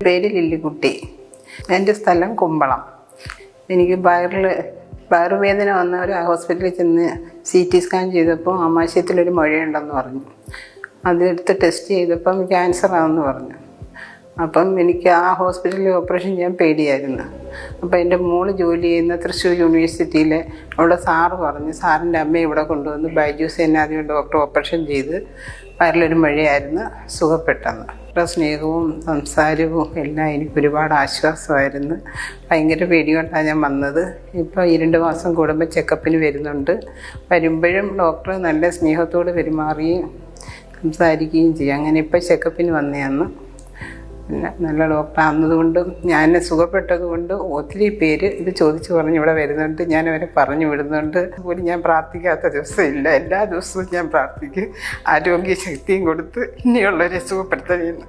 പേര് ലില്ലിക്കുട്ടി. എൻ്റെ സ്ഥലം കുമ്പളം. എനിക്ക് വയറുവേദന വന്ന ഒരു ഹോസ്പിറ്റലിൽ ചെന്ന് CT സ്കാൻ ചെയ്തപ്പോൾ ആമാശയത്തിലൊരു മുഴയുണ്ടെന്ന് പറഞ്ഞു. അതെടുത്ത് ടെസ്റ്റ് ചെയ്തപ്പം ക്യാൻസറാണെന്ന് പറഞ്ഞു. അപ്പം എനിക്ക് ആ ഹോസ്പിറ്റലിൽ ഓപ്പറേഷൻ ചെയ്യാൻ പേടിയായിരുന്നു. അപ്പോൾ എൻ്റെ മോള് ജോലി ചെയ്യുന്ന തൃശ്ശൂർ യൂണിവേഴ്സിറ്റിയിൽ അവിടെ സാറ് പറഞ്ഞു, സാറിൻ്റെ അമ്മയെ ഇവിടെ കൊണ്ടുവന്ന് ബൈജൂസ് എന്നാദ്യം ഡോക്ടർ ഓപ്പറേഷൻ ചെയ്ത് വയറിലൊരു മഴയായിരുന്നു, സുഖപ്പെട്ടെന്ന്. അവരുടെ സ്നേഹവും സംസാരവും എല്ലാം എനിക്ക് ഒരുപാട് ആശ്വാസമായിരുന്നു. ഭയങ്കര പേടികൊണ്ടാണ് ഞാൻ വന്നത്. ഇപ്പോൾ 2 മാസം കൂടുമ്പോൾ ചെക്കപ്പിന് വരുന്നുണ്ട്. വരുമ്പോഴും ഡോക്ടർ നല്ല സ്നേഹത്തോട് പെരുമാറുകയും സംസാരിക്കുകയും ചെയ്യും. അങ്ങനെ ഇപ്പോൾ ചെക്കപ്പിന് വന്നതാണ്. പിന്നെ നല്ല ഡോക്ടറാകുന്നതുകൊണ്ടും ഞാൻ സുഖപ്പെട്ടത് കൊണ്ടും ഒത്തിരി പേര് ഇത് ചോദിച്ചു പറഞ്ഞ് ഇവിടെ വരുന്നുണ്ട്. ഞാൻ അവരെ പറഞ്ഞു വിടുന്നുണ്ട്. പോലും ഞാൻ പ്രാർത്ഥിക്കാത്ത ദിവസമില്ല. എല്ലാ ദിവസവും ഞാൻ പ്രാർത്ഥിക്കും. ആരോഗ്യ ശക്തിയും കൊടുത്ത് ഇനിയുള്ളവരെ സുഖപ്പെടുത്തുകയാണ്.